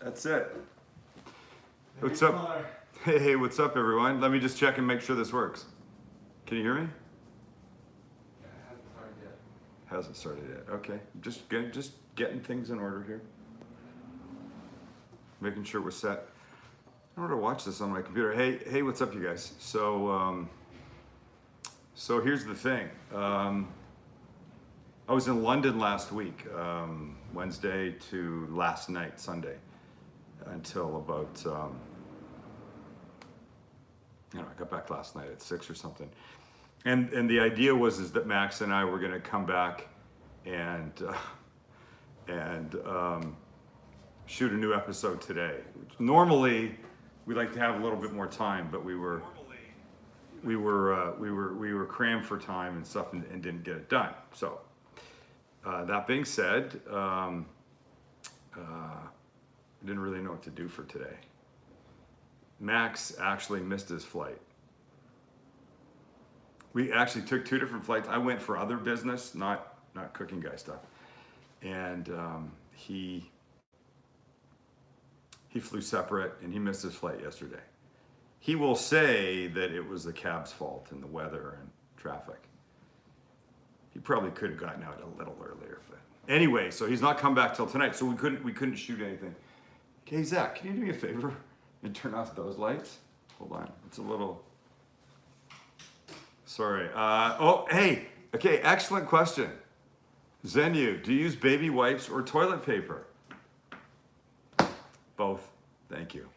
That's it. What's up? Hey, what's up, everyone? Let me just check and make sure this works. Can you hear me? Yeah, it hasn't started yet. Hasn't started yet. Okay, just getting things in order here. Making sure we're set. I don't know how to watch this on my computer. Hey, what's up, you guys? So here's the thing. I was in London last week, Wednesday to last night, Sunday, until about, I got back last night at 6 or something. And the idea was that Max and I were going to come back and shoot a new episode today. Normally, we like to have a little bit more time, but we were crammed for time and stuff and didn't get it done. So that being said, I didn't really know what to do for today. Max actually missed his flight. We actually took 2 different flights. I went for other business, not cooking guy stuff, and he flew separate and he missed his flight yesterday. He will say that it was the cab's fault and the weather and traffic. He probably could have gotten out a little earlier, but anyway, so he's not come back till tonight, so we couldn't shoot anything. Okay, Zach, can you do me a favor and turn off those lights? Hold on, it's a little. Sorry. Hey. Okay, excellent question. Zenu, do you use baby wipes or toilet paper? Both. Thank you.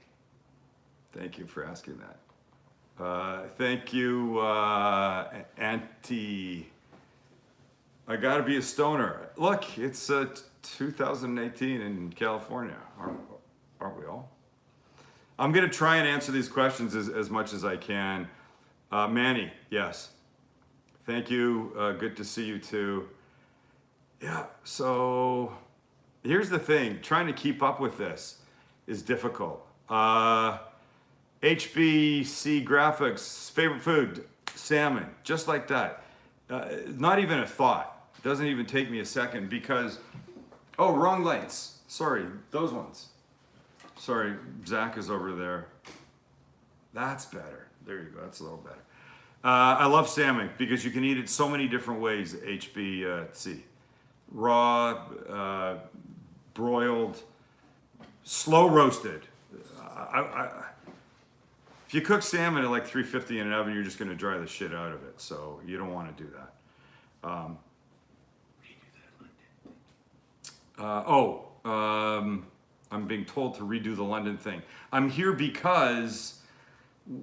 Thank you for asking that. Thank you, Auntie. I gotta be a stoner. Look, it's 2018 in California, aren't we all? I'm gonna try and answer these questions as much as I can. Manny, yes. Thank you, good to see you too. Yeah, so here's the thing, trying to keep up with this is difficult. HBC Graphics, favorite food, salmon, just like that. Not even a thought. Doesn't even take me a second because, oh, wrong lights. Sorry, those ones. Sorry, Zach is over there. That's better. There you go, that's a little better. I love salmon because you can eat it so many different ways, HBC. Raw, broiled, slow roasted. If you cook salmon at like 350 in an oven, you're just going to dry the shit out of it. So you don't want to do that. I'm being told to redo the London thing. I'm here because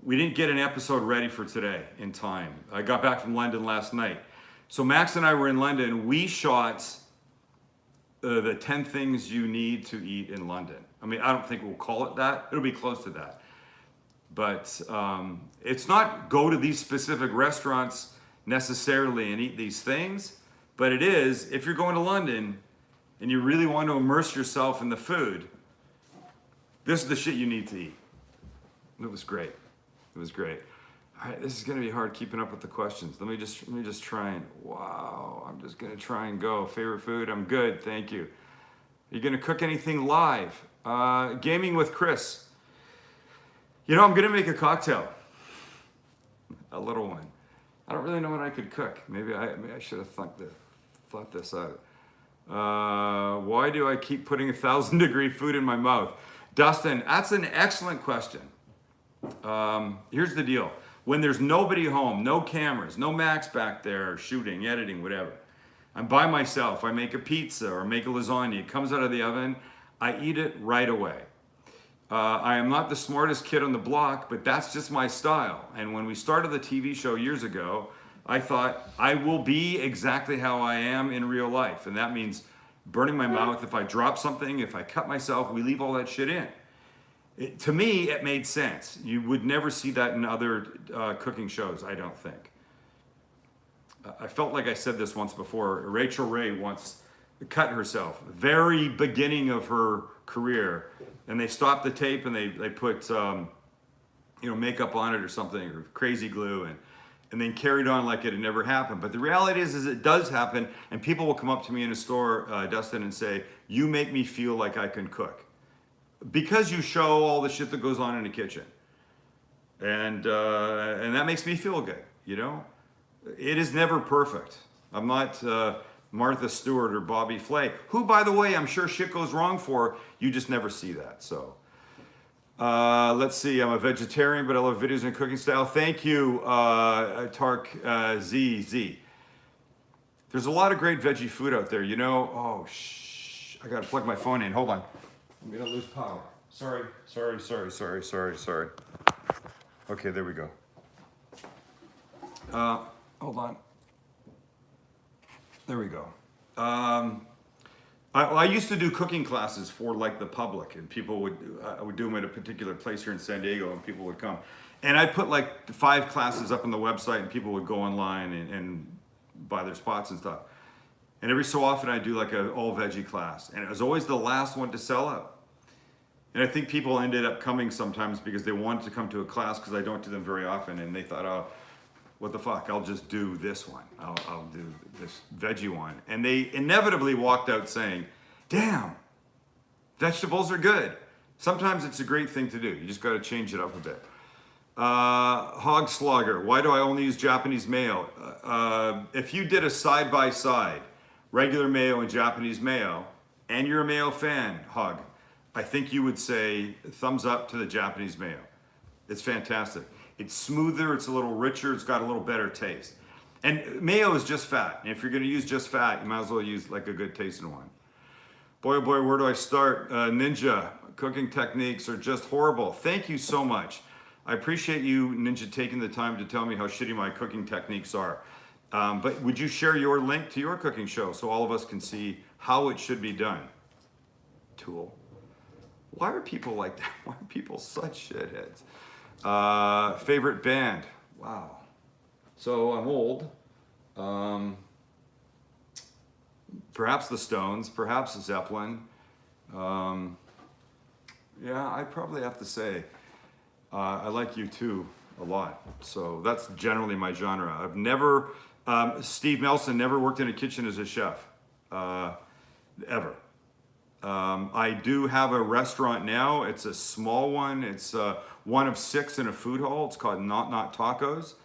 we didn't get an episode ready for today in time. I got back from London last night. So Max and I were in London. We shot the 10 things you need to eat in London. I mean, I don't think we'll call it that. It'll be close to that. But it's not go to these specific restaurants necessarily and eat these things, but it is, if you're going to London and you really want to immerse yourself in the food, this is the shit you need to eat. It was great. It was great. All right, this is gonna be hard keeping up with the questions. Let me just try and, wow, I'm just gonna try and go. Favorite food, I'm good, thank you. Are you gonna cook anything live? Gaming with Chris. You know, I'm gonna make a cocktail. A little one. I don't really know what I could cook. Maybe I should have thought this out. Why do I keep putting 1,000-degree food in my mouth? Dustin, that's an excellent question. Here's the deal. When there's nobody home, no cameras, no Max back there shooting, editing, whatever, I'm by myself. I make a pizza or make a lasagna. It comes out of the oven. I eat it right away. I am not the smartest kid on the block, but that's just my style. And when we started the TV show years ago, I thought I will be exactly how I am in real life. And that means burning my mouth. If I drop something, if I cut myself, we leave all that shit in. To me, it made sense. You would never see that in other cooking shows, I don't think. I felt like I said this once before. Rachel Ray once cut herself, very beginning of her career, and they stopped the tape and they put makeup on it or something, or crazy glue, and then carried on like it had never happened. But the reality is it does happen, and people will come up to me in a store, Dustin, and say, "You make me feel like I can cook." because you show all the shit that goes on in the kitchen, and that makes me feel good. You know, it is never perfect. I'm not Martha Stewart or Bobby Flay, who, by the way, I'm sure shit goes wrong for. You just never see that. So let's see. I'm a vegetarian, but I love videos and cooking style. Thank you, Tark ZZ. There's a lot of great veggie food out there. You know. Oh, I gotta plug my phone in. Hold on. I'm gonna lose power. Sorry. Okay, there we go. Hold on. There we go. I used to do cooking classes for like the public, and people would, I would do them at a particular place here in San Diego, and people would come. And I put like 5 classes up on the website, and people would go online and buy their spots and stuff. And every so often I do like an all veggie class, and it was always the last one to sell out. And I think people ended up coming sometimes because they wanted to come to a class, because I don't do them very often, and they thought, oh, what the fuck, I'll just do this one. I'll do this veggie one. And they inevitably walked out saying, damn, vegetables are good. Sometimes it's a great thing to do. You just got to change it up a bit. Hog Slogger, why do I only use Japanese mayo? If you did a side-by-side, regular mayo and Japanese mayo, and you're a mayo fan, Hog, I think you would say thumbs up to the Japanese mayo. It's fantastic. It's smoother, it's a little richer, it's got a little better taste. And mayo is just fat. And if you're gonna use just fat, you might as well use like a good tasting one. Boy, oh boy, where do I start? Ninja, cooking techniques are just horrible. Thank you so much. I appreciate you, Ninja, taking the time to tell me how shitty my cooking techniques are. But would you share your link to your cooking show so all of us can see how it should be done? Tool. Why are people like that? Why are people such shitheads? Favorite band? Wow. So I'm old. Perhaps the Stones, perhaps Zeppelin. Yeah, I probably have to say I like U2 a lot. So that's generally my genre. I've never, Steve Nelson never worked in a kitchen as a chef, ever. I do have a restaurant now. It's a small one. It's one of 6 in a food hall. It's called Not Tacos.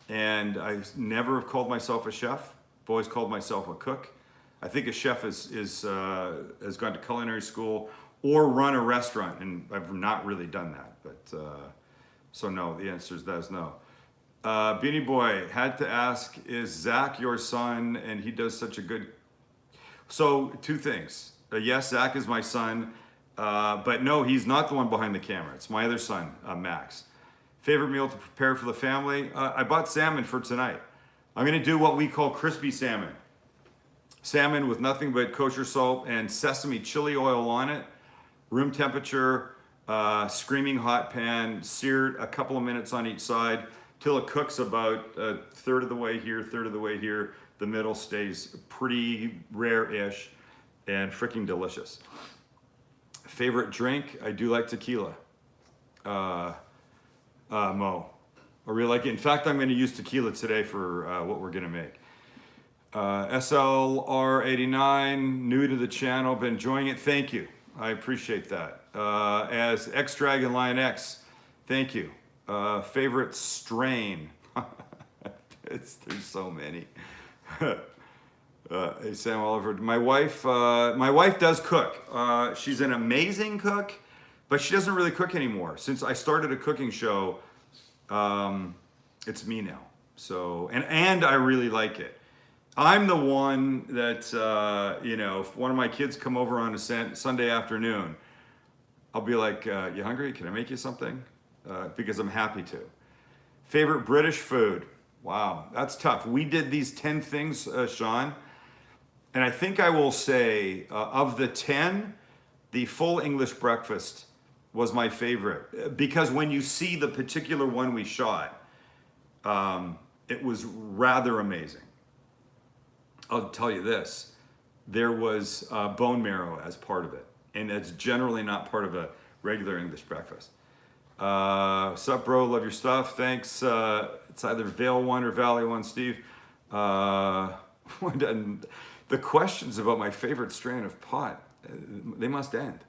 And I never have called myself a chef. I've always called myself a cook. I think a chef has gone to culinary school or run a restaurant, and I've not really done that. But so no, the answer is no. Beanie Boy, had to ask, is Zach your son? And he does such a good. So 2 things. Yes, Zach is my son, but no, he's not the one behind the camera. It's my other son, Max. Favorite meal to prepare for the family? I bought salmon for tonight. I'm gonna do what we call crispy salmon. Salmon with nothing but kosher salt and sesame chili oil on it, room temperature, screaming hot pan, seared a couple of minutes on each side till it cooks about a third of the way here, third of the way here. The middle stays pretty rare-ish and freaking delicious. Favorite drink? I do like tequila. Mo. I really like it. In fact, I'm going to use tequila today for what we're going to make. SLR89, new to the channel, been enjoying it. Thank you. I appreciate that. As X-Dragon Lion X, thank you. Favorite strain? There's so many. Hey, Sam Oliver. My wife does cook. She's an amazing cook, but she doesn't really cook anymore. Since I started a cooking show, it's me now. So, and I really like it. I'm the one that, if one of my kids come over on a Sunday afternoon, I'll be like, you hungry? Can I make you something? Because I'm happy to. Favorite British food? Wow, that's tough. We did these 10 things, Sean. And I think I will say, of the 10, the full English breakfast was my favorite. Because when you see the particular one we shot, it was rather amazing. I'll tell you this, there was bone marrow as part of it. And it's generally not part of a regular English breakfast. Sup, bro, love your stuff, thanks. It's either Vale 1 or Valley 1, Steve. The questions about my favorite strain of pot, they must end.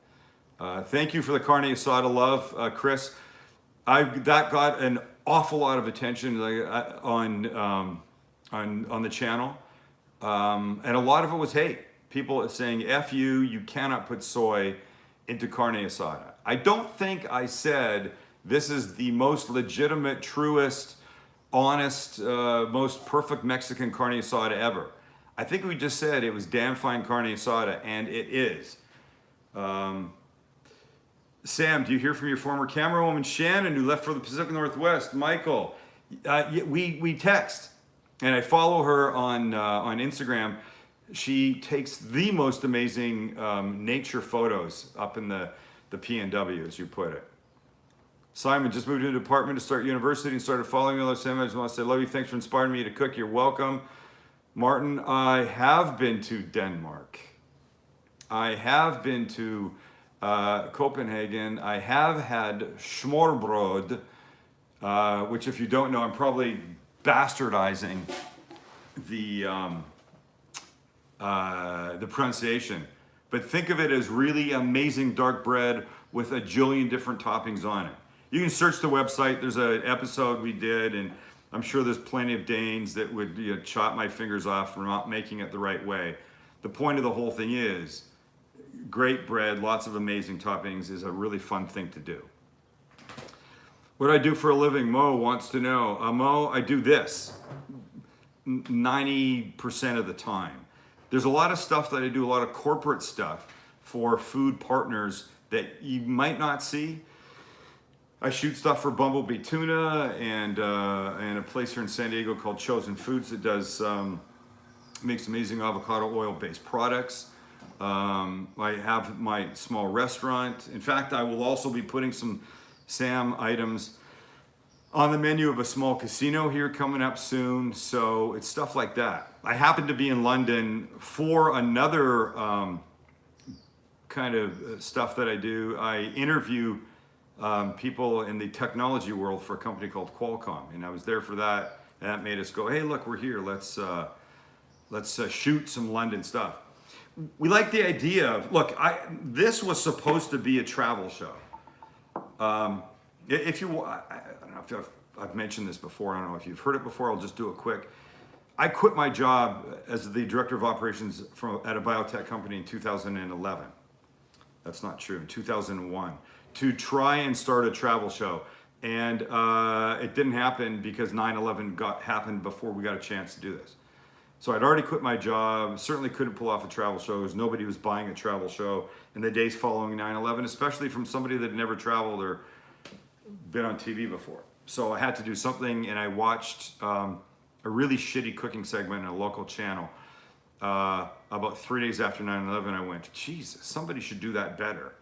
Thank you for the carne asada love, Chris. That got an awful lot of attention on the channel, and a lot of it was hate. People saying "F you," you cannot put soy into carne asada. I don't think I said this is the most legitimate, truest, honest, most perfect Mexican carne asada ever. I think we just said it was damn fine carne asada, and it is. Sam, do you hear from your former camerawoman Shannon, who left for the Pacific Northwest? Michael, we text, and I follow her on Instagram. She takes the most amazing nature photos up in the PNW, as you put it. Simon just moved into an apartment to start university and started following me. Sam, I just want to say, love you. Thanks for inspiring me to cook. You're welcome. Martin, I have been to Denmark. I have been to Copenhagen. I have had smørrebrød, which, if you don't know, I'm probably bastardizing the pronunciation. But think of it as really amazing dark bread with a jillion different toppings on it. You can search the website. There's an episode we did, and I'm sure there's plenty of Danes that would chop my fingers off for not making it the right way. The point of the whole thing is, great bread, lots of amazing toppings is a really fun thing to do. What do I do for a living? Mo wants to know. Mo, I do this 90% of the time. There's a lot of stuff that I do, a lot of corporate stuff for food partners that you might not see. I shoot stuff for Bumblebee Tuna and a place here in San Diego called Chosen Foods that does makes amazing avocado oil-based products. I have my small restaurant. In fact, I will also be putting some Sam items on the menu of a small casino here coming up soon. So it's stuff like that. I happen to be in London for another kind of stuff that I do. I interview people in the technology world for a company called Qualcomm, and I was there for that. And that made us go, hey, look, we're here. Let's shoot some London stuff. We like the idea of, look, this was supposed to be a travel show. I don't know if I've mentioned this before. I don't know if you've heard it before. I'll just do it quick. I quit my job as the director of operations at a biotech company in 2011. That's not true, in 2001, to try and start a travel show. And it didn't happen because 9/11 happened before we got a chance to do this. So I'd already quit my job, certainly couldn't pull off a travel show because nobody was buying a travel show in the days following 9/11, especially from somebody that had never traveled or been on TV before. So I had to do something, and I watched a really shitty cooking segment on a local channel. About 3 days after 9/11, I went, Jesus, somebody should do that better.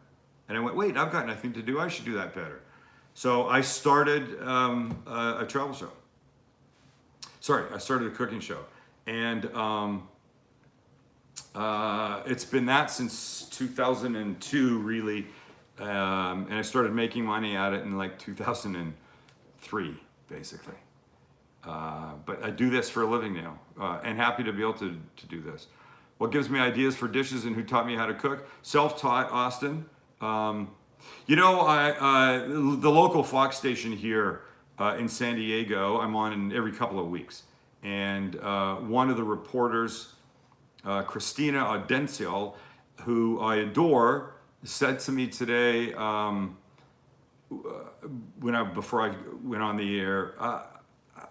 And I went, wait, I've got nothing to do. I should do that better. So I started a travel show. Sorry, I started a cooking show. And it's been that since 2002, really. And I started making money at it in like 2003, basically. But I do this for a living now, and happy to be able to do this. What gives me ideas for dishes and who taught me how to cook? Self-taught, Austin. The local Fox station here in San Diego, I'm on every couple of weeks. And one of the reporters, Christina Audencial, who I adore, said to me today, before I went on the air,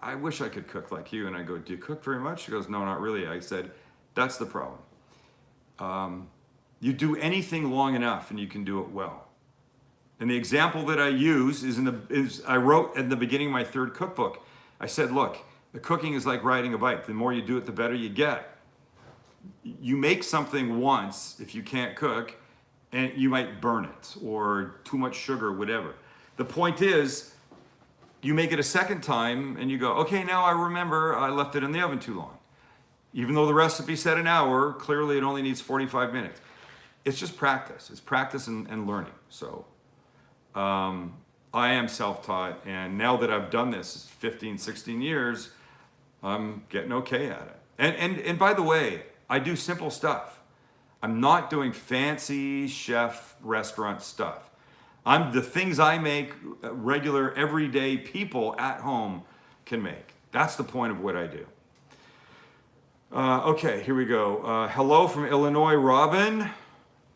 I wish I could cook like you. And I go, do you cook very much? She goes, no, not really. I said, that's the problem. You do anything long enough and you can do it well. And the example that I use is I wrote at the beginning of my third cookbook. I said, look, the cooking is like riding a bike. The more you do it, the better you get. You make something once, if you can't cook, and you might burn it or too much sugar, whatever. The point is, you make it a second time and you go, okay, now I remember I left it in the oven too long. Even though the recipe said an hour, clearly it only needs 45 minutes. It's just practice. It's practice and learning. So I am self-taught, and now that I've done this 15, 16 years, I'm getting okay at it. And by the way, I do simple stuff. I'm not doing fancy chef restaurant stuff. The things I make, regular everyday people at home can make. That's the point of what I do. Okay, here we go. Hello from Illinois, Robin.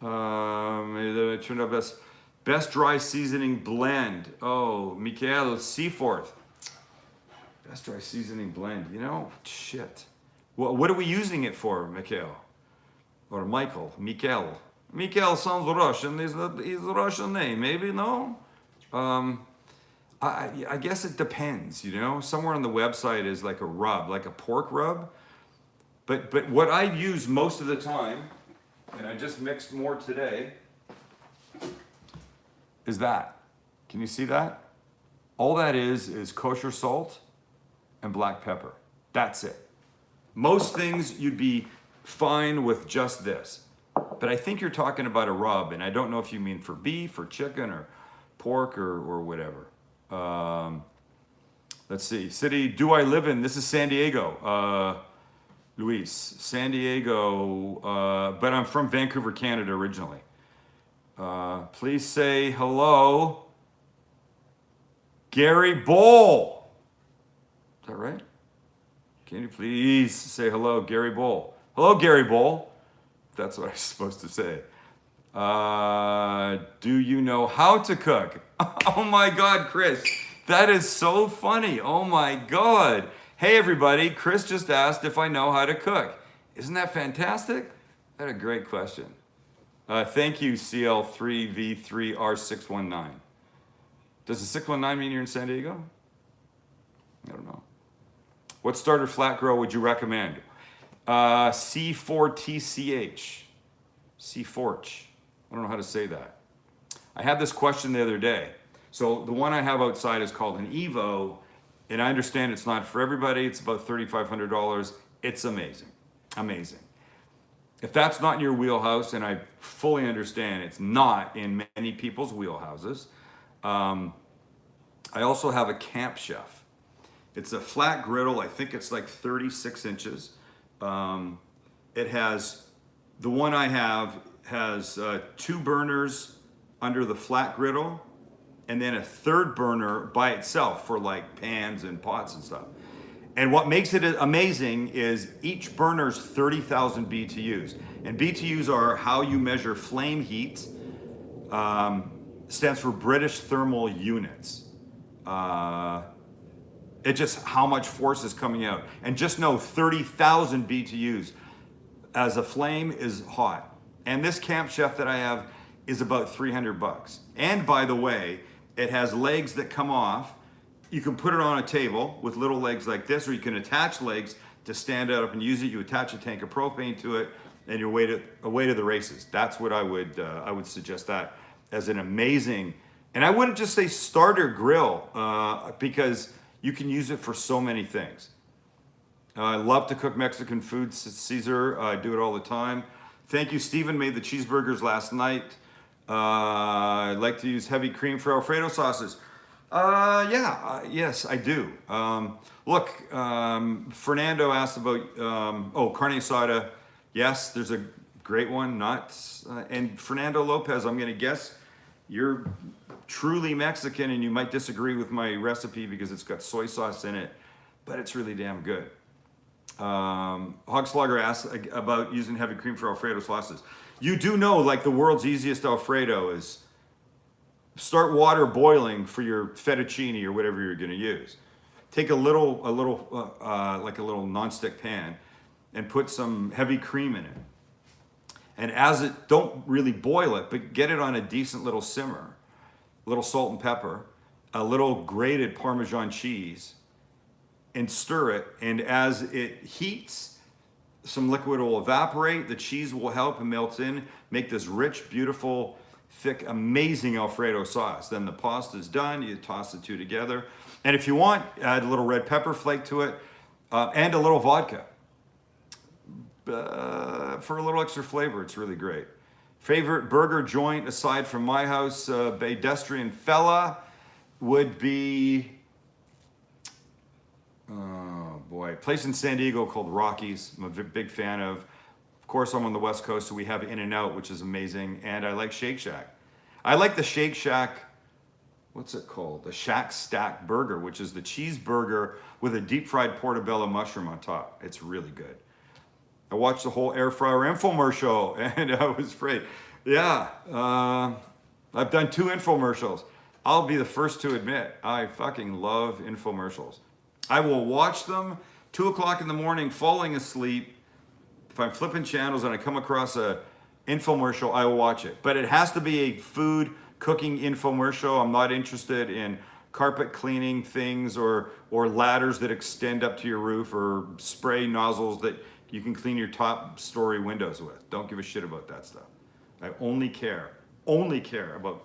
It turned out best dry seasoning blend. Oh, Mikael Seaforth. Best dry seasoning blend. You know, shit. Well, what are we using it for, Mikael? Or Michael? Mikael. Mikael sounds Russian. Is that his Russian name? Maybe, no? I guess it depends, you know? Somewhere on the website is like a rub, like a pork rub. But what I use most of the time, and I just mixed more today, is that. Can you see that? All that is kosher salt and black pepper. That's it. Most things you'd be fine with just this. But I think you're talking about a rub, and I don't know if you mean for beef or chicken or pork or whatever. Let's see. City do I live in? This is San Diego. Luis, San Diego, but I'm from Vancouver, Canada originally. Please say hello, Gary Bowl. Is that right? Can you please say hello, Gary Bowl? Hello, Gary Bowl. That's what I'm supposed to say. Do you know how to cook? Oh my God, Chris. That is so funny. Oh my God. Hey everybody, Chris just asked if I know how to cook. Isn't that fantastic? That's a great question. Thank you, CL3V3R619. Does the 619 mean you're in San Diego? I don't know. What starter flat grill would you recommend? C4TCH. C4ch. I don't know how to say that. I had this question the other day. So the one I have outside is called an Evo, and I understand it's not for everybody. It's about $3,500. It's amazing. Amazing. If that's not in your wheelhouse, and I fully understand it's not in many people's wheelhouses, I also have a Camp Chef. It's a flat griddle. I think it's like 36 inches. It has, the one I have has 2 burners under the flat griddle, and then a 3rd burner by itself for like pans and pots and stuff. And what makes it amazing is each burner's 30,000 BTUs. And BTUs are how you measure flame heat. Stands for British Thermal Units. It just how much force is coming out. And just know 30,000 BTUs as a flame is hot. And this Camp Chef that I have is about $300. And by the way, it has legs that come off. You can put it on a table with little legs like this, or you can attach legs to stand it up and use it. You attach a tank of propane to it, and you're away to the races. That's what I would suggest that as an amazing, and I wouldn't just say starter grill, because you can use it for so many things. I love to cook Mexican food, Caesar. I do it all the time. Thank you, Stephen. Made the cheeseburgers last night. I like to use heavy cream for Alfredo sauces. Yes, I do. Look, Fernando asked about, carne asada. Yes, there's a great one. And Fernando Lopez, I'm going to guess you're truly Mexican and you might disagree with my recipe because it's got soy sauce in it, but it's really damn good. Hogslogger asked about using heavy cream for Alfredo sauces. You do know, like, the world's easiest Alfredo is start water boiling for your fettuccine or whatever you're going to use. Take a little nonstick pan and put some heavy cream in it. And don't really boil it, but get it on a decent little simmer. A little salt and pepper, a little grated Parmesan cheese, and stir it. And as it heats, some liquid will evaporate. The cheese will help and melt in, make this rich, beautiful, thick, amazing Alfredo sauce. Then the pasta's done. You toss the two together. And if you want, add a little red pepper flake to it, and a little vodka. For a little extra flavor, it's really great. Favorite burger joint aside from my house, pedestrian fella, would be, place in San Diego called Rocky's. I'm a big fan of. Of course, I'm on the West Coast, so we have In-N-Out, which is amazing, and I like Shake Shack. I like the Shake Shack, what's it called? The Shack Stack Burger, which is the cheeseburger with a deep fried portobello mushroom on top. It's really good. I watched the whole air fryer infomercial, and I was afraid. Yeah, I've done 2 infomercials. I'll be the first to admit, I fucking love infomercials. I will watch them 2 o'clock in the morning, falling asleep. If I'm flipping channels and I come across a infomercial, I will watch it. But it has to be a food cooking infomercial. I'm not interested in carpet cleaning things or ladders that extend up to your roof or spray nozzles that you can clean your top story windows with. Don't give a shit about that stuff. I only care about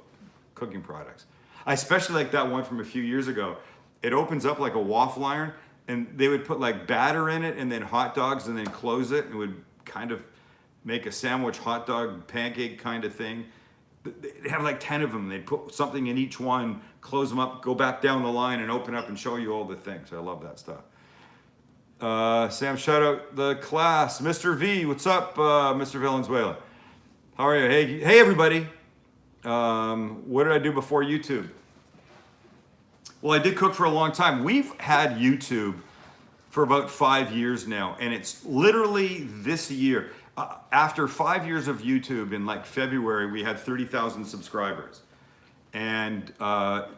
cooking products. I especially like that one from a few years ago. It opens up like a waffle iron, and they would put like batter in it and then hot dogs and then close it, and it would kind of make a sandwich hot dog pancake kind of thing. They'd have like 10 of them. They'd put something in each one, close them up, go back down the line and open up and show you all the things. I love that stuff. Sam, shout out the class. Mr. V, what's up, Mr. Valenzuela? How are you? Hey everybody. What did I do before YouTube? Well, I did cook for a long time. We've had YouTube for about 5 years now, and it's literally this year. After 5 years of YouTube, in like February, we had 30,000 subscribers. And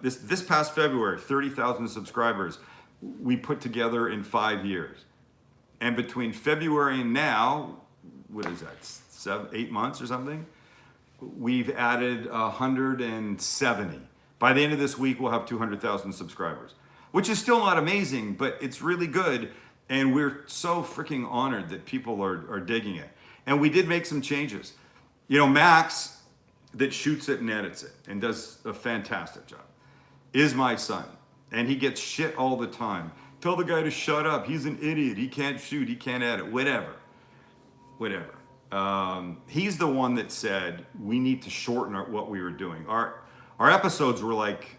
this past February, 30,000 subscribers we put together in 5 years. And between February and now, what is that, 8 months or something? We've added 170. By the end of this week, we'll have 200,000 subscribers, which is still not amazing, but it's really good. And we're so freaking honored that people are digging it. And we did make some changes. You know, Max, that shoots it and edits it and does a fantastic job, is my son. And he gets shit all the time. Tell the guy to shut up. He's an idiot. He can't shoot. He can't edit. Whatever. He's the one that said we need to shorten what we were doing. Our episodes were like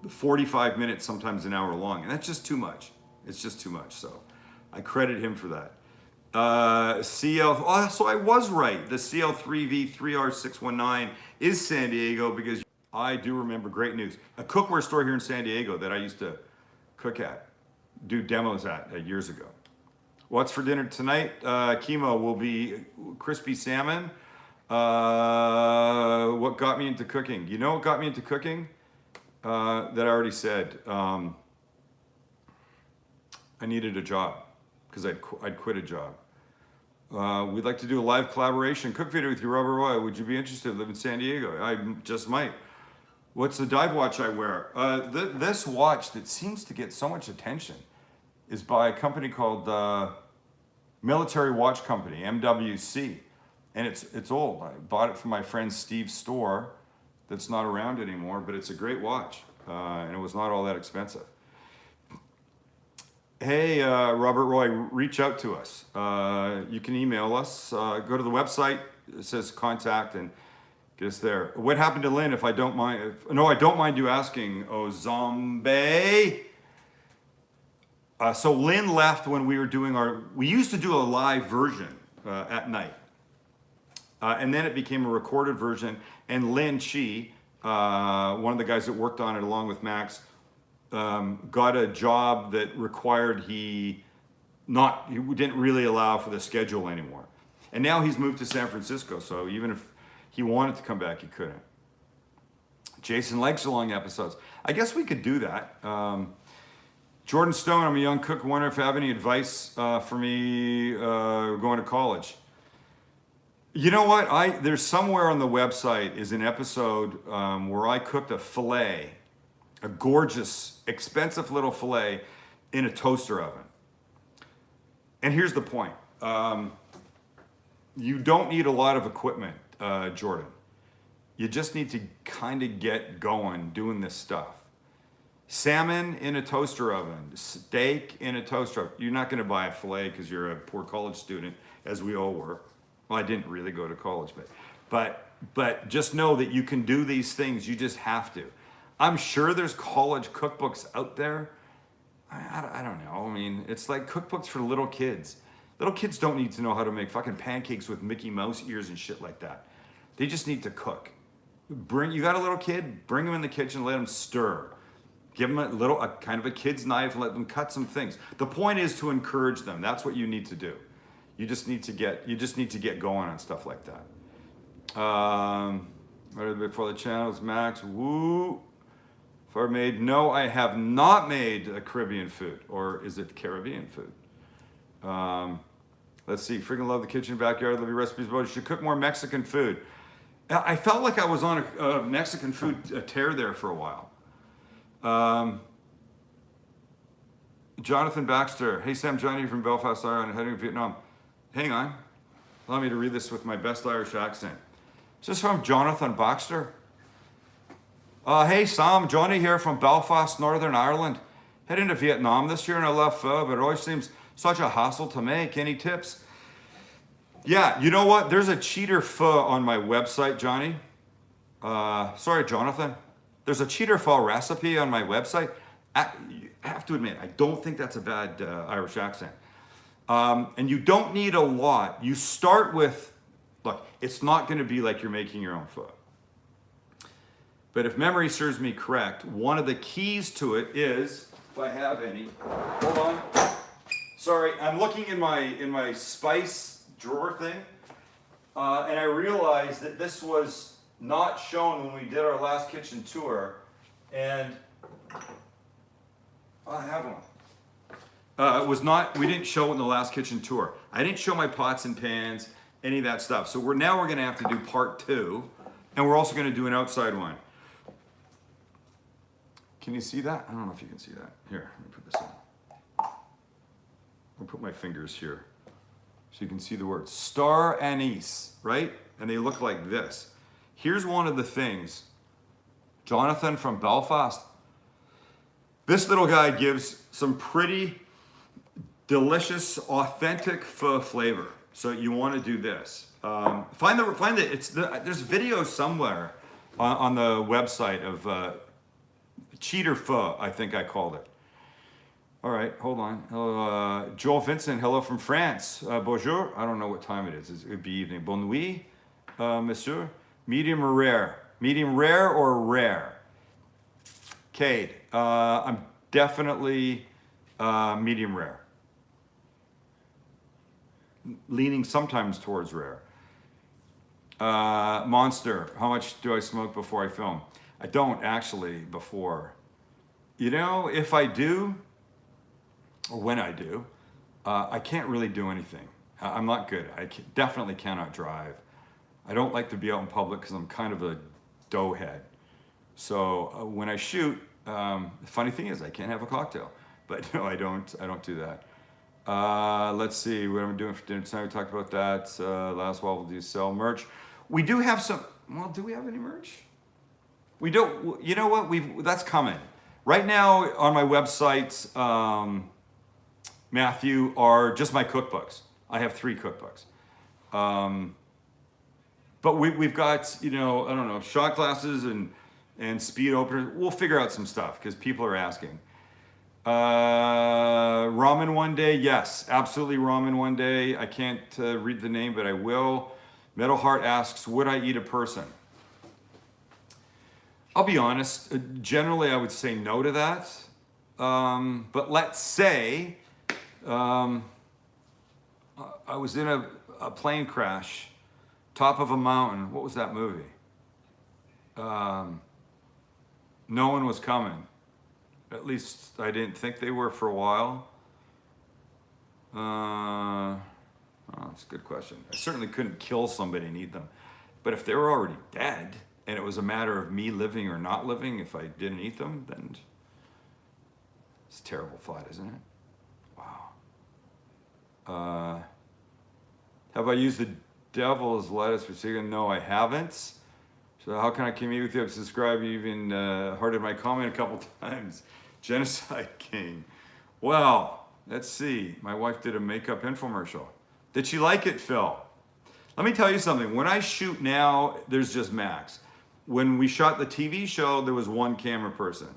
45 minutes, sometimes an hour long, and that's just too much. It's just too much. So I credit him for that. So I was right. The CL3V3R619 is San Diego, because I do remember, great news, a cookware store here in San Diego that I used to cook at, do demos at years ago. What's for dinner tonight? Chemo will be crispy salmon. What got me into cooking? You know what got me into cooking? That I already said. I needed a job because I'd quit a job. We'd like to do a live collaboration cook video with you, Robert Roy. Would you be interested? Live in San Diego. I just might. What's the dive watch I wear? This watch that seems to get so much attention is by a company called Military Watch Company, MWC. And it's old. I bought it from my friend Steve's store that's not around anymore, but it's a great watch. And it was not all that expensive. Hey, Robert Roy, reach out to us. You can email us. Go to the website. It says contact and get us there. What happened to Lynn, if I don't mind? No, I don't mind you asking. Oh, zombie. So Lynn left when we were doing we used to do a live version at night. And then it became a recorded version. And Lynn Chi, one of the guys that worked on it along with Max, got a job that required he didn't really allow for the schedule anymore. And now he's moved to San Francisco, so even if he wanted to come back, he couldn't. Jason likes the long episodes. I guess we could do that. Jordan Stone, I'm a young cook. Wonder if you have any advice for me going to college. You know what? There's somewhere on the website is an episode where I cooked a filet, a gorgeous, expensive little filet in a toaster oven. And here's the point. You don't need a lot of equipment, Jordan. You just need to kind of get going doing this stuff. Salmon in a toaster oven, steak in a toaster oven. You're not going to buy a filet because you're a poor college student, as we all were. Well, I didn't really go to college, but just know that you can do these things. You just have to. I'm sure there's college cookbooks out there. I don't know. I mean, it's like cookbooks for little kids. Little kids don't need to know how to make fucking pancakes with Mickey Mouse ears and shit like that. They just need to cook. You got a little kid, bring them in the kitchen, let them stir. Give them a kind of a kid's knife, let them cut some things. The point is to encourage them. That's what you need to do. You just need to get going on stuff like that. Right before the channels, Max. Woo. Far made. No, I have not made a Caribbean food, or is it Caribbean food? Let's see. Freaking love the kitchen backyard. Love your recipes. But you should cook more Mexican food. I felt like I was on a Mexican food tear there for a while. Jonathan Baxter. Hey Sam, Johnny from Belfast, Ireland, heading to Vietnam. Hang on. Allow me to read this with my best Irish accent. Is this from Jonathan Baxter? Hey Sam, Johnny here from Belfast, Northern Ireland. Heading to Vietnam this year and I love pho, but it always seems such a hassle to make. Any tips? Yeah, you know what? There's a cheater pho on my website, Johnny. Sorry, Jonathan. There's a cheater pho recipe on my website. I have to admit, I don't think that's a bad Irish accent. And you don't need a lot. You start with, look, it's not going to be like you're making your own pho. But if memory serves me correct, one of the keys to it is, if I have any, hold on. Sorry, I'm looking in my spice drawer thing, and I realized that this was not shown when we did our last kitchen tour, and I have one. It was not, we didn't show it in the last kitchen tour. I didn't show my pots and pans, any of that stuff. So we're going to have to do part 2, and we're also going to do an outside one. Can you see that? I don't know if you can see that. Here, let me put this in. I'll put my fingers here so you can see the word star anise, right? And they look like this. Here's one of the things. Jonathan from Belfast. This little guy gives some pretty delicious, authentic pho flavor. So you want to do this. There's videos somewhere on the website of cheater pho, I think I called it. All right, hold on. Hello, Joel Vincent, hello from France. Bonjour. I don't know what time it is. It would be evening. Bonne nuit, monsieur. Medium or rare? Medium rare or rare? Cade, I'm definitely medium rare. Leaning sometimes towards rare. Monster, how much do I smoke before I film? I don't actually before. You know, if I do, or when I do, I can't really do anything. I'm not good. Definitely cannot drive. I don't like to be out in public because I'm kind of a doughhead. So when I shoot, the funny thing is I can't have a cocktail. But no, I don't do that. Let's see what I'm doing for dinner tonight. We talked about that last while. We'll do sell merch. We do have some. Well, do we have any merch? We don't. You know what? That's coming. Right now on my website, Matthew, are just my cookbooks. I have 3 cookbooks. But we've got, I don't know, shot glasses and speed openers. We'll figure out some stuff because people are asking. Ramen one day, yes, absolutely ramen one day. I can't read the name, but I will. Metal Heart asks, would I eat a person? I'll be honest, generally I would say no to that. But let's say I was in a plane crash, top of a mountain. What was that movie? No one was coming. At least I didn't think they were for a while. That's a good question. I certainly couldn't kill somebody and eat them. But if they were already dead, and it was a matter of me living or not living, if I didn't eat them, then it's a terrible thought, isn't it? Wow. Have I used the devil's lettuce for chicken? No, I haven't. So how can I communicate with you? I've subscribed, you even hearted my comment a couple times. Genocide King. Well, let's see. My wife did a makeup infomercial. Did she like it, Phil? Let me tell you something. When I shoot now, there's just Max. When we shot the TV show, there was 1 camera person.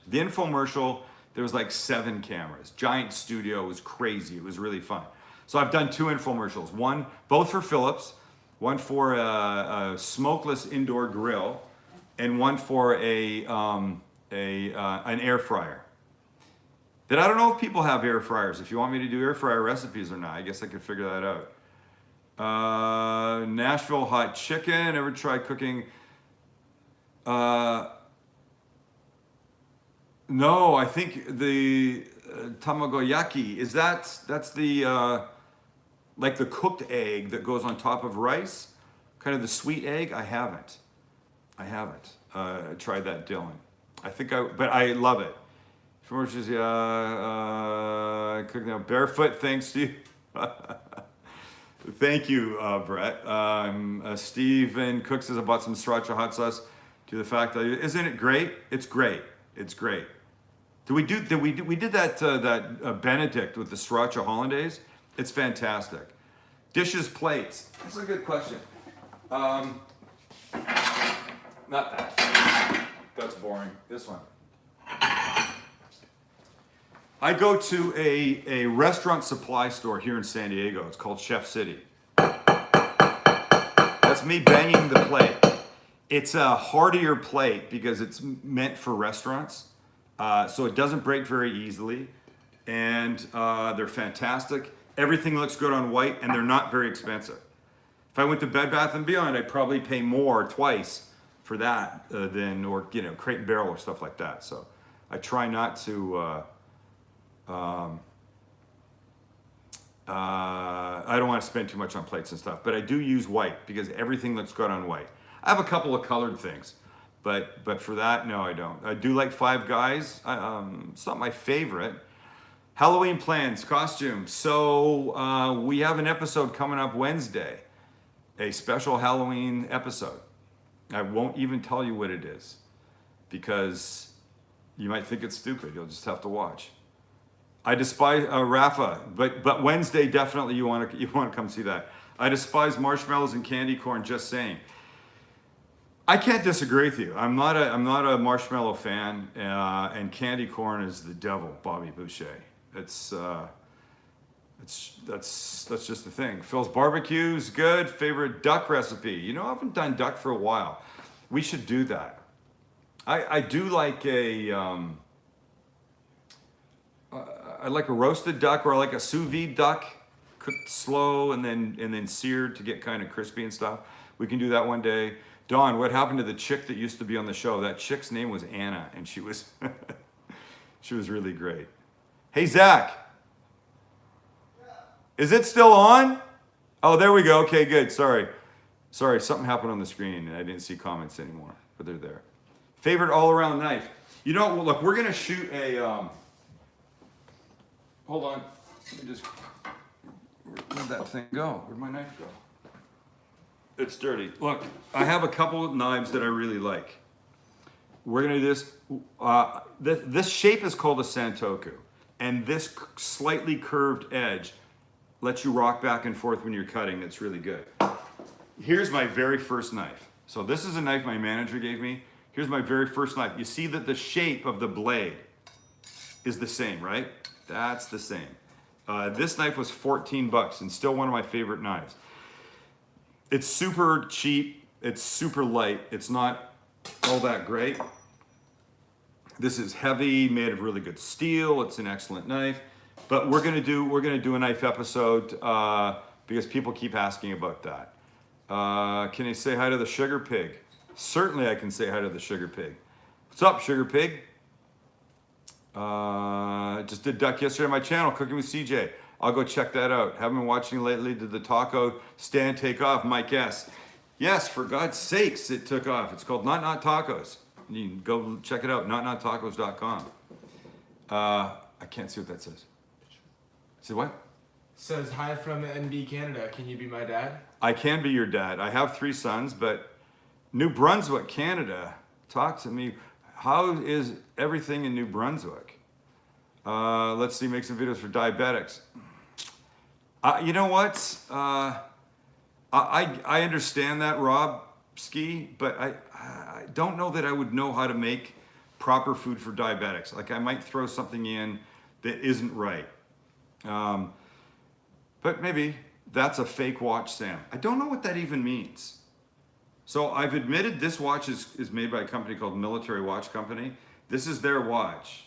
The infomercial, there was like 7 cameras. Giant studio, it was crazy. It was really fun. So I've done 2 infomercials. One, both for Philips, one for a smokeless indoor grill, and one for an air fryer. That I don't know if people have air fryers. If you want me to do air fryer recipes or not, I guess I could figure that out. Nashville hot chicken. Ever try cooking? No, I think the tamagoyaki that's the like the cooked egg that goes on top of rice, kind of the sweet egg. I haven't tried that, Dylan. But I love it. Commercials, cooking now barefoot. Thanks, Steve. Thank you, Brett. Steven Cook says I bought some sriracha hot sauce. To the fact that isn't it great? It's great. It's great. We did that Benedict with the sriracha hollandaise. It's fantastic. Dishes, plates. That's a good question. Not that. That's boring. This one. I go to a restaurant supply store here in San Diego. It's called Chef City. That's me banging the plate. It's a heartier plate because it's meant for restaurants. So it doesn't break very easily. And they're fantastic. Everything looks good on white, and they're not very expensive. If I went to Bed Bath & Beyond, I'd probably pay more twice for that than, or Crate and Barrel or stuff like that. So I try not to, I don't want to spend too much on plates and stuff, but I do use white because everything looks good on white. I have a couple of colored things, but for that, no, I don't. I do like Five Guys. It's not my favorite. Halloween plans, costumes. So we have an episode coming up Wednesday, a special Halloween episode. I won't even tell you what it is because you might think it's stupid. You'll just have to watch. I despise Rafa, but Wednesday definitely you want to come see that. I despise marshmallows and candy corn. Just saying. I can't disagree with you. I'm not a marshmallow fan, and candy corn is the devil, Bobby Boucher. That's just the thing. Phil's barbecue's good. Favorite duck recipe. I haven't done duck for a while. We should do that. I do like I like a roasted duck, or I like a sous vide duck, cooked slow and then seared to get kind of crispy and stuff. We can do that one day. Dawn, what happened to the chick that used to be on the show? That chick's name was Anna, and she was she was really great. Hey, Zach. Yeah. Is it still on? Oh, there we go. Okay, good. Sorry, something happened on the screen, and I didn't see comments anymore, but they're there. Favorite all-around knife. Look, we're going to shoot a... hold on. Let me just... Where'd that thing go? Where'd my knife go? It's dirty. Look, I have a couple of knives that I really like. We're going to do this. This shape is called a Santoku. And this slightly curved edge lets you rock back and forth when you're cutting. It's really good. Here's my very first knife. So this is a knife my manager gave me. Here's my very first knife. You see that the shape of the blade is the same, right? That's the same. This knife was $14 and still one of my favorite knives. It's super cheap. It's super light. It's not all that great. This is heavy, made of really good steel. It's an excellent knife. But we're gonna do a knife episode because people keep asking about that. Can you say hi to the sugar pig? Certainly I can say hi to the sugar pig. What's up, sugar pig? Just did duck yesterday on my channel, Cooking with CJ. I'll go check that out. Haven't been watching lately. Did the taco stand take off? Mike S. Yes, for God's sakes, it took off. It's called Not Tacos. You can go check it out, notnottacos.com. I can't see what that says. Say what? Says, hi from NB Canada. Can you be my dad? I can be your dad. I have 3 sons, but New Brunswick, Canada. Talk to me. How is everything in New Brunswick? Let's see, make some videos for diabetics. You know what? I understand that, Rob Ski, but I don't know that I would know how to make proper food for diabetics. Like I might throw something in that isn't right. But But maybe that's a fake watch, Sam. I don't know what that even means. So I've admitted this watch is made by a company called Military Watch Company. This is their watch.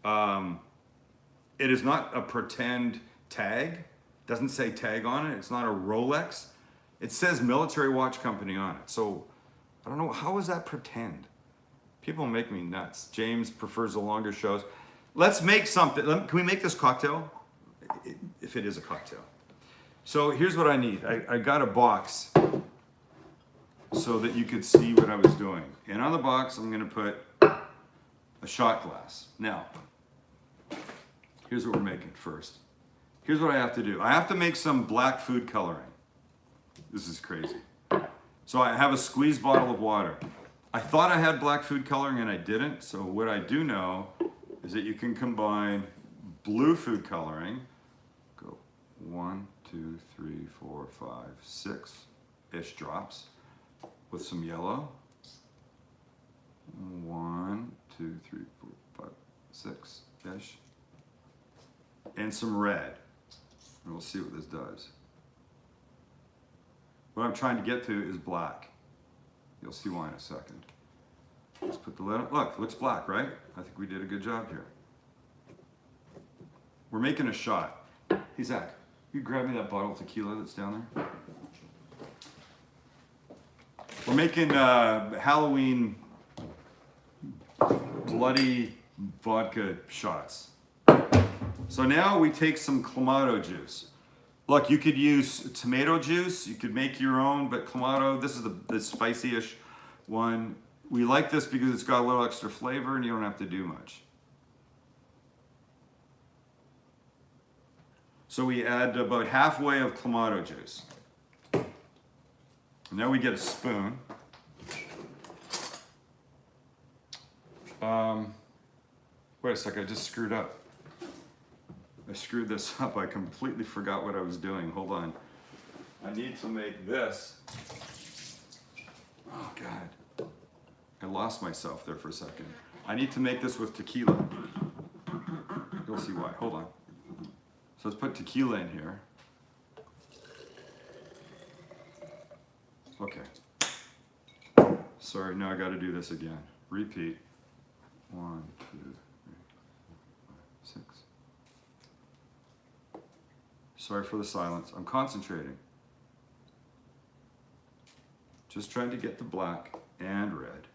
It is not a pretend tag. Doesn't say tag on it. It's not a Rolex. It says Military Watch Company on it. So I don't know, how is that pretend? People make me nuts. James prefers the longer shows. Let's make something. Can we make this cocktail? If it is a cocktail. So here's what I need. I got a box so that you could see what I was doing. And on the box, I'm gonna put a shot glass. Now, here's what we're making first. Here's what I have to do. I have to make some black food coloring. This is crazy. So I have a squeezed bottle of water. I thought I had black food coloring and I didn't. So what I do know is that you can combine blue food coloring. Go 1, 2, 3, 4, 5, 6-ish drops with some yellow. 1, 2, 3, 4, 5, 6-ish. And some red. And we'll see what this does. What I'm trying to get to is black. You'll see why in a second. Let's put the lid on. Look, it looks black, right? I think we did a good job here. We're making a shot. Hey, Zach, you grab me that bottle of tequila that's down there? We're making Halloween bloody vodka shots. So now we take some Clamato juice. Look, you could use tomato juice, you could make your own, but Clamato, this is the spicy-ish one. We like this because it's got a little extra flavor and you don't have to do much. So we add about halfway of Clamato juice. Now we get a spoon. Wait a second, I just screwed up. I screwed this up. I completely forgot what I was doing. Hold on. I need to make this. Oh, God. I lost myself there for a second. I need to make this with tequila. You'll see why. Hold on. So let's put tequila in here. Okay. Sorry, now I got to do this again. Repeat. 1, 2, 3, 4, 5, 6. Sorry for the silence. I'm concentrating. Just trying to get the black and red.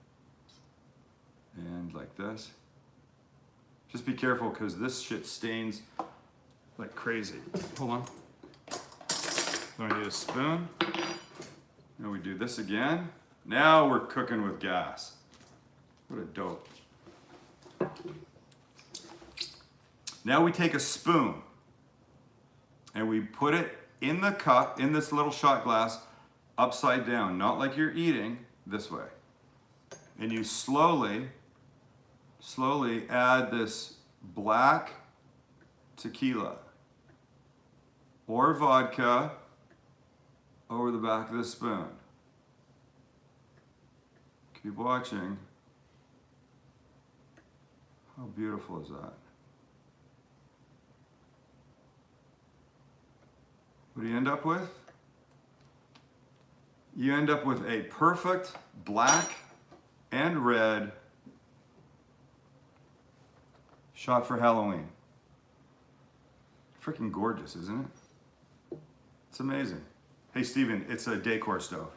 And like this. Just be careful because this shit stains like crazy. Hold on. Then I need a spoon. Now we do this again. Now we're cooking with gas. What a dope. Now we take a spoon and we put it in the cup, in this little shot glass, upside down, not like you're eating, this way. And you slowly add this black tequila or vodka over the back of the spoon. Keep watching. How beautiful is that? What do you end up with? You end up with a perfect black and red shot for Halloween. Freaking gorgeous, isn't it? It's amazing. Hey, Steven, it's a decor stove.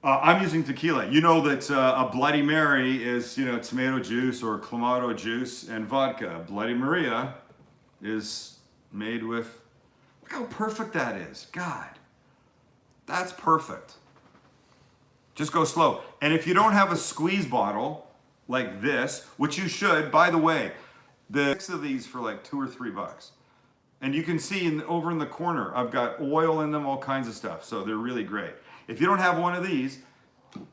I'm using tequila. You know that a Bloody Mary is, tomato juice or Clamato juice and vodka. Bloody Maria is made with, look how perfect that is. God, that's perfect. Just go slow. And if you don't have a squeeze bottle like this, which you should, by the way, the 6 of these for like $2 or $3. And you can see over in the corner, I've got oil in them, all kinds of stuff. So they're really great. If you don't have one of these,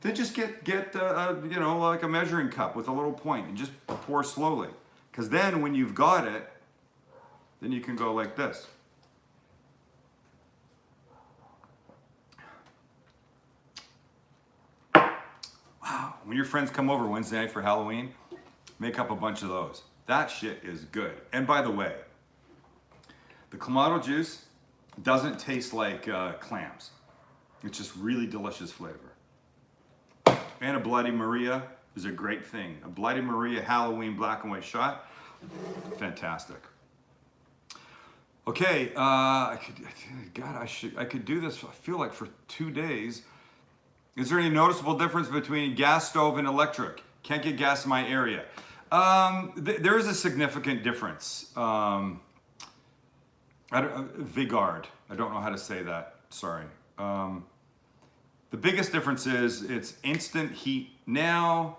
then just get like a measuring cup with a little point and just pour slowly. Because then when you've got it, then you can go like this. Wow. When your friends come over Wednesday night for Halloween, make up a bunch of those. That shit is good. And by the way, the Clamato juice Doesn't taste like clams. It's just really delicious flavor. And a Bloody Maria is a great thing. A Bloody Maria Halloween black and white shot, fantastic. Okay, I could do this, I feel like for 2 days. Is there any noticeable difference between gas stove and electric? Can't get gas in my area. There is a significant difference. Vigard, I don't know how to say that, sorry. The biggest difference is it's instant heat now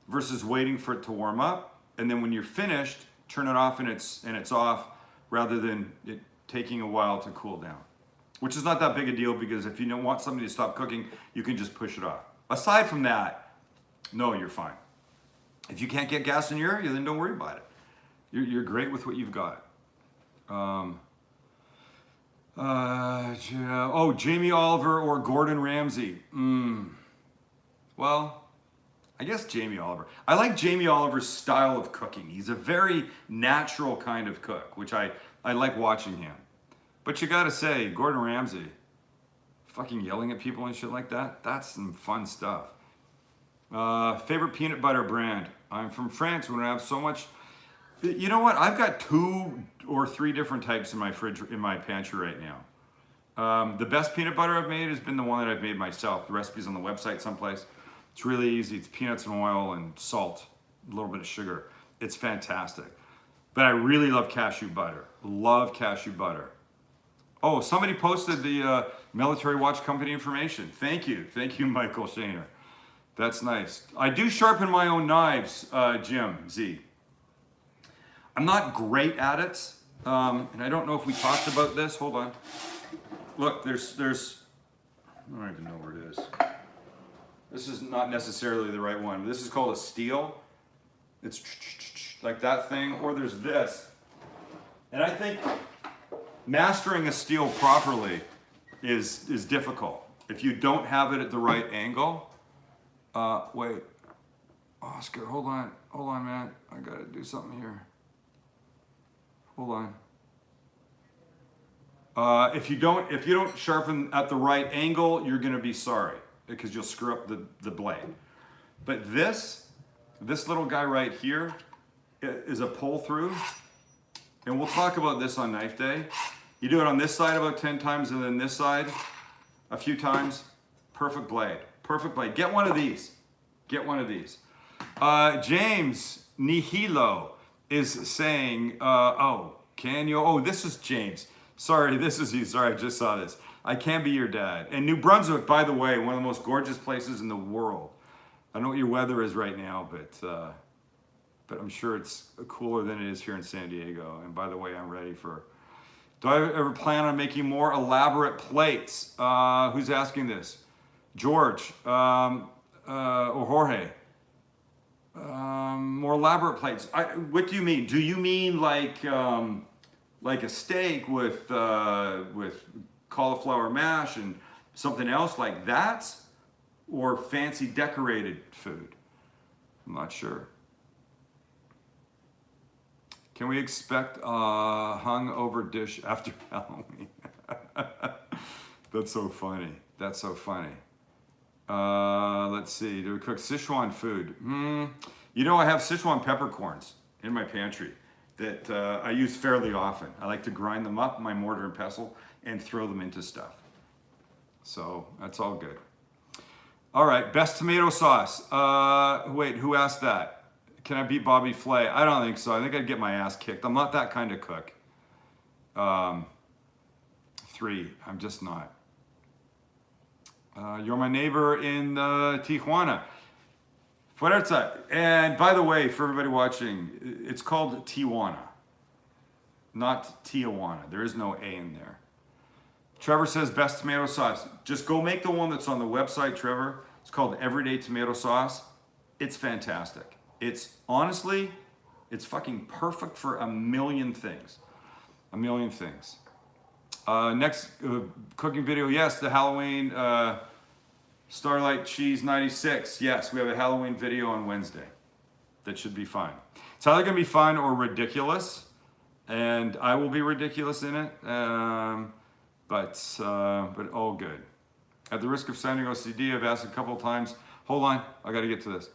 versus waiting for it to warm up. And then when you're finished, turn it off and it's off rather than it taking a while to cool down. Which is not that big a deal because if you don't want somebody to stop cooking, you can just push it off. Aside from that, no, you're fine. If you can't get gas in your area, then don't worry about it. You're great with what you've got. Jamie Oliver or Gordon Ramsay. Well, I guess Jamie Oliver. I like Jamie Oliver's style of cooking. He's a very natural kind of cook, which I like watching him. But you gotta say, Gordon Ramsay, fucking yelling at people and shit like that, that's some fun stuff. Favorite peanut butter brand? I'm from France when I have so much. You know what? I've got 2 or 3 different types in my fridge, in my pantry right now. The best peanut butter I've made has been the one that I've made myself. The recipe's on the website someplace. It's really easy. It's peanuts and oil and salt, a little bit of sugar. It's fantastic. But I really love cashew butter. Love cashew butter. Oh, somebody posted the Military Watch Company information. Thank you, Michael Shaner. That's nice. I do sharpen my own knives, Jim Z. I'm not great at it, and I don't know if we talked about this. Hold on. Look, there's. I don't even know where it is. This is not necessarily the right one. This is called a steel. It's like that thing, or there's this. And I think mastering a steel properly is difficult. If you don't have it at the right angle. Wait. Oscar, hold on, man. I gotta do something here. Hold on. If you don't sharpen at the right angle, you're gonna be sorry because you'll screw up the blade. But this little guy right here is a pull through, and we'll talk about this on knife day. You do it on this side about 10 times and then this side a few times. Perfect blade. Perfect blade. Get one of these. Get one of these. James Nihilo is saying, this is James. Sorry, this is you. Sorry, I just saw this. I can be your dad. And New Brunswick, by the way, one of the most gorgeous places in the world. I don't know what your weather is right now, but I'm sure it's cooler than it is here in San Diego. And by the way, I'm ready for... Do I ever plan on making more elaborate plates? Who's asking this? George or Jorge. More elaborate plates. What do you mean? Do you mean like a steak with cauliflower mash and something else like that? Or fancy decorated food? I'm not sure. Can we expect a hungover dish after Halloween? That's so funny. That's so funny. Let's see. Do we cook Sichuan food? You know, I have Sichuan peppercorns in my pantry that I use fairly often. I like to grind them up in my mortar and pestle and throw them into stuff. So that's all good. All right, best tomato sauce. Wait, who asked that? Can I beat Bobby Flay? I don't think so. I think I'd get my ass kicked. I'm not that kind of cook. 3, I'm just not. You're my neighbor in Tijuana. Fuerza. And by the way, for everybody watching, it's called Tijuana, not Tijuana. There is no A in there. Trevor says best tomato sauce. Just go make the one that's on the website, Trevor. It's called Everyday Tomato Sauce. It's fantastic. It's honestly, it's fucking perfect for a million things. A million things. Next cooking video, yes, the Halloween Starlight Cheese 96. Yes, we have a Halloween video on Wednesday. That should be fun. It's either gonna be fun or ridiculous, and I will be ridiculous in it. but all good. At the risk of sounding OCD, I've asked a couple of times. Hold on, I got to get to this.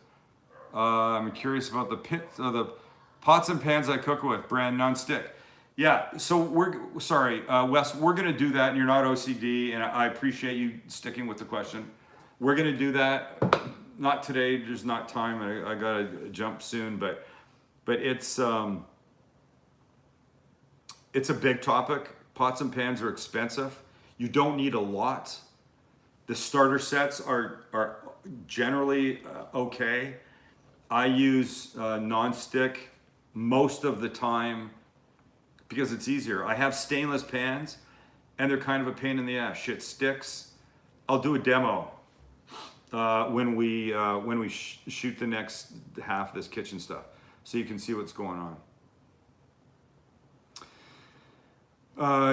I'm curious about the pots and pans I cook with, brand non-stick. Yeah, so Wes, we're gonna do that, and you're not OCD, and I appreciate you sticking with the question. We're gonna do that. Not today. There's not time. I gotta jump soon, but it's a big topic. Pots and pans are expensive. You don't need a lot. The starter sets are generally okay. I use non-stick most of the time because it's easier. I have stainless pans, and they're kind of a pain in the ass. Shit sticks. I'll do a demo when we shoot the next half of this kitchen stuff, so you can see what's going on.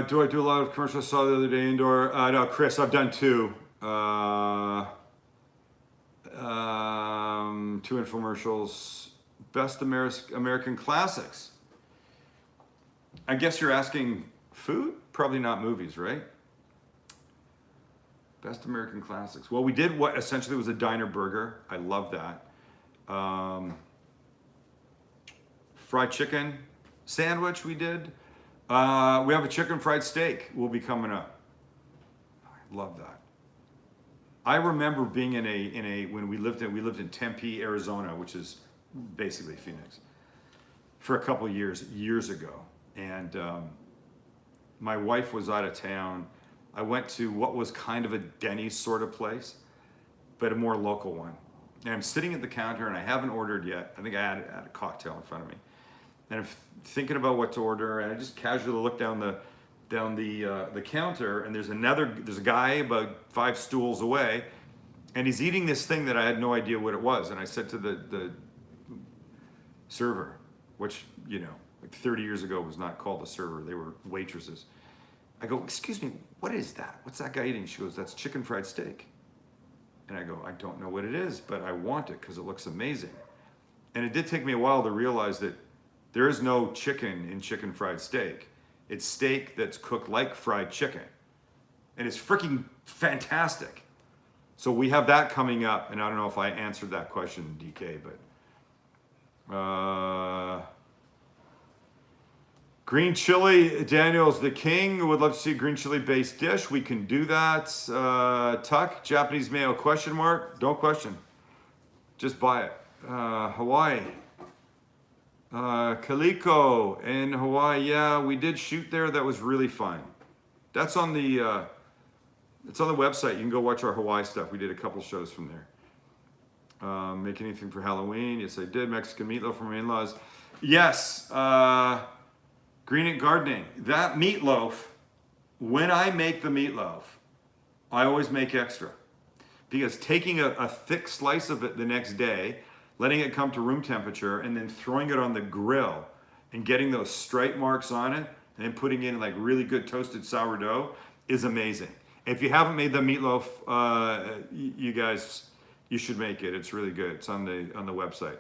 Do I do a lot of commercials? I saw the other day indoor. No, Chris, I've done 2. 2 infomercials. Best American classics. I guess you're asking food? Probably not movies, right? Best American classics. Well, we did what essentially was a diner burger. I love that. Fried chicken sandwich we did. We have a chicken fried steak will be coming up. I love that. I remember being when we lived in Tempe, Arizona, which is basically Phoenix, for a couple of years ago. And my wife was out of town. I went to what was kind of a Denny's sort of place, but a more local one. And I'm sitting at the counter, and I haven't ordered yet. I think I had a cocktail in front of me. And I'm thinking about what to order, and I just casually look down the counter, and there's a guy about 5 stools away, and he's eating this thing that I had no idea what it was. And I said to the server, which, like 30 years ago was not called a server, they were waitresses. I go, excuse me, what is that? What's that guy eating? She goes, that's chicken fried steak. And I go, I don't know what it is, but I want it because it looks amazing. And it did take me a while to realize that there is no chicken in chicken fried steak. It's steak that's cooked like fried chicken. And it's freaking fantastic. So we have that coming up, and I don't know if I answered that question, DK, but green chili, Daniel's the king. Would love to see a green chili based dish. We can do that. Tuck, Japanese mayo, question mark? Don't question. Just buy it. Hawaii. Kaliko in Hawaii. Yeah, we did shoot there. That was really fun. That's on the it's on the website. You can go watch our Hawaii stuff. We did a couple shows from there. Make anything for Halloween? Yes, I did. Mexican meatloaf from my in-laws. Yes. Green and gardening. That meatloaf, when I make the meatloaf, I always make extra. Because taking a thick slice of it the next day, letting it come to room temperature, and then throwing it on the grill and getting those stripe marks on it, and then putting in like really good toasted sourdough is amazing. If you haven't made the meatloaf, you guys, you should make it. It's really good. It's on the website.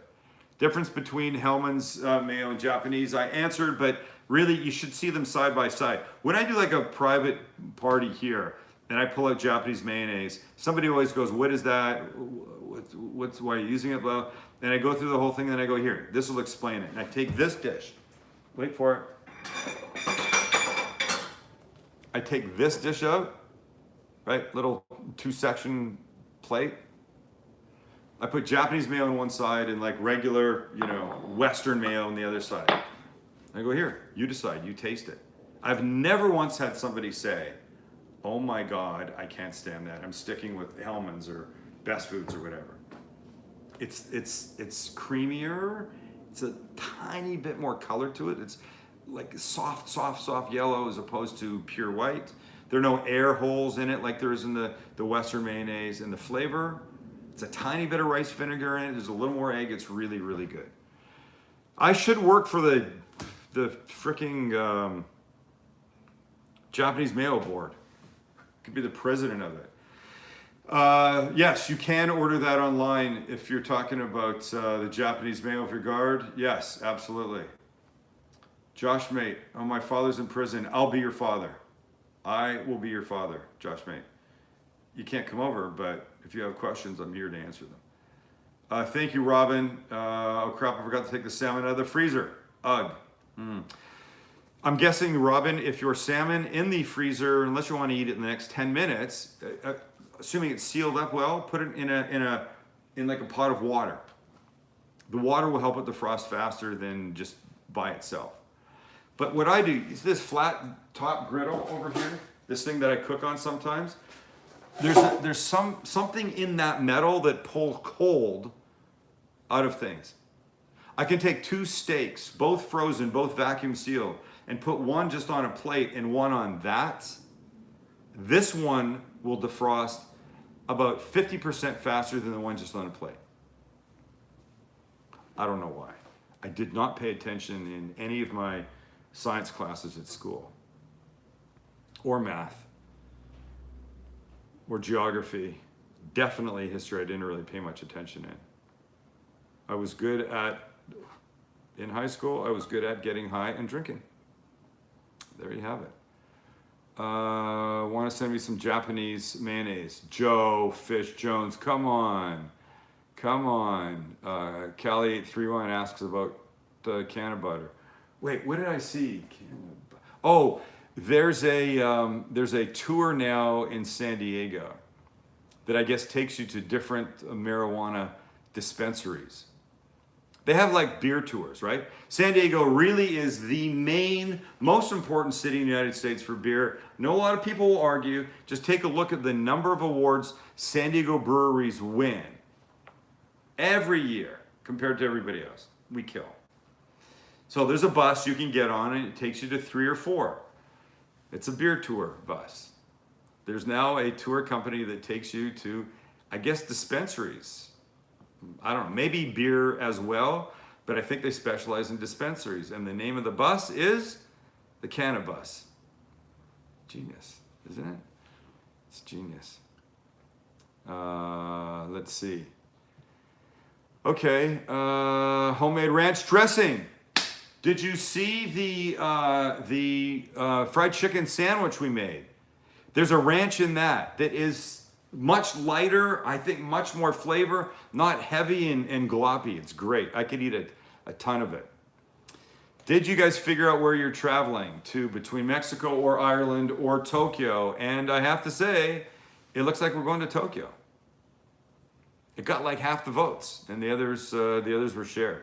Difference between Hellman's mayo and Japanese, I answered, but really you should see them side by side. When I do like a private party here, and I pull out Japanese mayonnaise, somebody always goes, what is that? Why are you using it? Well, and I go through the whole thing, and then I go, here, this will explain it. And I take this dish, wait for it. I take this dish out, right? Little 2-section plate. I put Japanese mayo on one side and like regular, Western mayo on the other side. I go, here, you decide, you taste it. I've never once had somebody say, oh my God, I can't stand that. I'm sticking with Hellman's or Best Foods or whatever. It's creamier. It's a tiny bit more color to it. It's like soft yellow as opposed to pure white. There are no air holes in it like there is in the Western mayonnaise. And the flavor, it's a tiny bit of rice vinegar in it. There's a little more egg. It's really, really good. I should work for the freaking Japanese mayo board. Could be the president of it. Yes, you can order that online if you're talking about the Japanese mayo of your guard. Yes, absolutely. Josh, mate, oh, my father's in prison. I'll be your father. I will be your father, Josh May. You can't come over, but if you have questions, I'm here to answer them. Thank you, Robin. Oh crap, I forgot to take the salmon out of the freezer. Ugh. I'm guessing, Robin, if your salmon in the freezer, unless you want to eat it in the next 10 minutes, assuming it's sealed up well, put it in like a pot of water. The water will help it defrost faster than just by itself. But what I do is this flat top griddle over here, this thing that I cook on sometimes, there's something in that metal that pulls cold out of things. I can take 2 steaks, both frozen, both vacuum sealed, and put one just on a plate and one on that. This one will defrost about 50% faster than the one just on a plate. I don't know why. I did not pay attention in any of my science classes at school, or math, or geography. Definitely history I didn't really pay much attention in. I was good at, in high school, I was good at getting high and drinking. There you have it. Want to send me some Japanese mayonnaise? Joe Fish Jones, come on. Come on. Callie831 asks about the can of butter. Wait, what did I see? Oh, there's a tour now in San Diego that I guess takes you to different marijuana dispensaries. They have like beer tours, right? San Diego really is the main, most important city in the United States for beer. I know a lot of people will argue. Just take a look at the number of awards San Diego breweries win every year compared to everybody else. We kill. So there's a bus you can get on and it takes you to 3 or 4. It's a beer tour bus. There's now a tour company that takes you to, I guess, dispensaries. I don't know, maybe beer as well, but I think they specialize in dispensaries. And the name of the bus is the Cannabis. Genius, isn't it? It's genius. Let's see. Okay, homemade ranch dressing. Did you see the fried chicken sandwich we made? There's a ranch in that is much lighter, I think much more flavor, not heavy and gloppy. It's great. I could eat a ton of it. Did you guys figure out where you're traveling to between Mexico or Ireland or Tokyo? And I have to say, it looks like we're going to Tokyo. It got like half the votes, and the others were shared.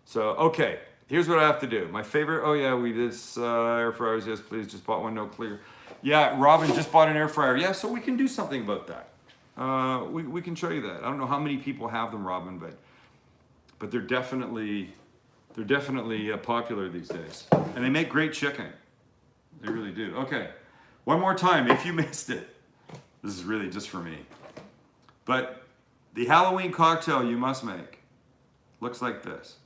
So, okay, here's what I have to do. My favorite, oh yeah, we did air fryers, yes please, just bought one, no clear. Yeah, Robin just bought an air fryer. Yeah, so we can do something about that. We can show you that. I don't know how many people have them, Robin, but they're definitely popular these days. And they make great chicken. They really do. Okay, one more time, if you missed it. This is really just for me. But the Halloween cocktail you must make looks like this.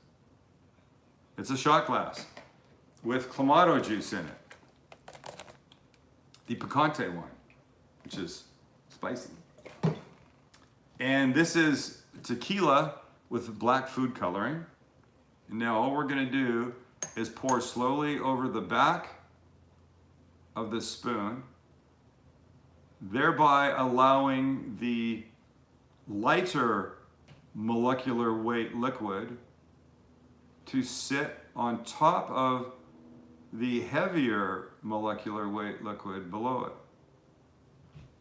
It's a shot glass with clamato juice in it. The picante one, which is spicy. And this is tequila with black food coloring. And now all we're gonna do is pour slowly over the back of the spoon, thereby allowing the lighter molecular weight liquid to sit on top of the heavier molecular weight liquid below it.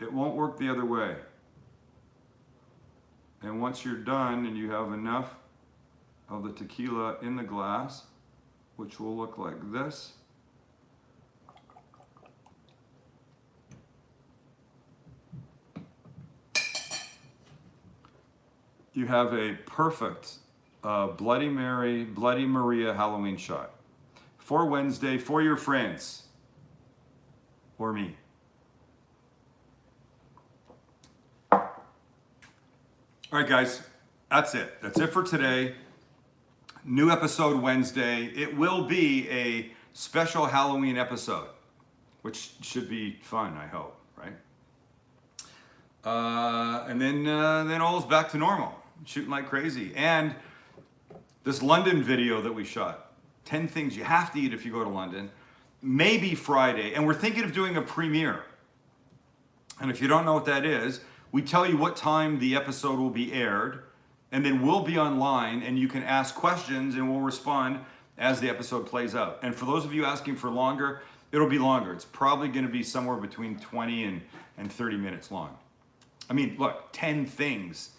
It won't work the other way. And once you're done and you have enough of the tequila in the glass, which will look like this, you have a perfect Bloody Mary, Bloody Maria Halloween shot. For Wednesday, for your friends, or me. All right, guys, that's it. That's it for today. New episode Wednesday. It will be a special Halloween episode, which should be fun, I hope, right? And then all is back to normal, shooting like crazy. And this London video that we shot, 10 things you have to eat if you go to London. maybe Friday, and we're thinking of doing a premiere. And if you don't know what that is, we tell you what time the episode will be aired, and then we'll be online and you can ask questions and we'll respond as the episode plays out. And for those of you asking for longer, it'll be longer. It's probably going to be somewhere between 20 and 30 minutes long. I mean, look, 10 things,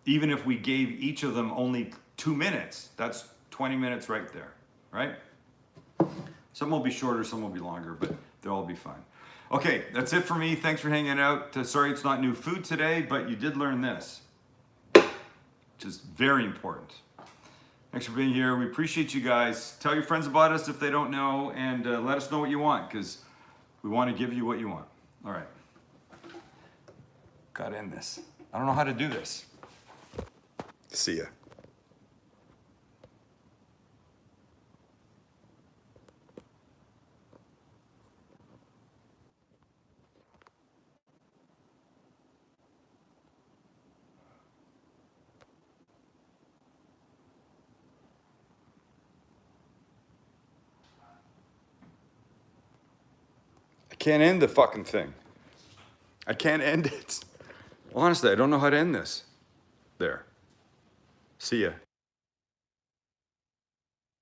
even if we gave each of them only 2 minutes, that's 20 minutes right there, right? Some will be shorter, some will be longer, but they'll all be fine. Okay, that's it for me. Thanks for hanging out. Sorry it's not new food today, but you did learn this, which is very important. Thanks for being here. We appreciate you guys. Tell your friends about us if they don't know, and let us know what you want, because we want to give you what you want. All right. Gotta end this. I don't know how to do this. See ya. I can't end the fucking thing. I can't end it. Honestly, I don't know how to end this. There. See ya.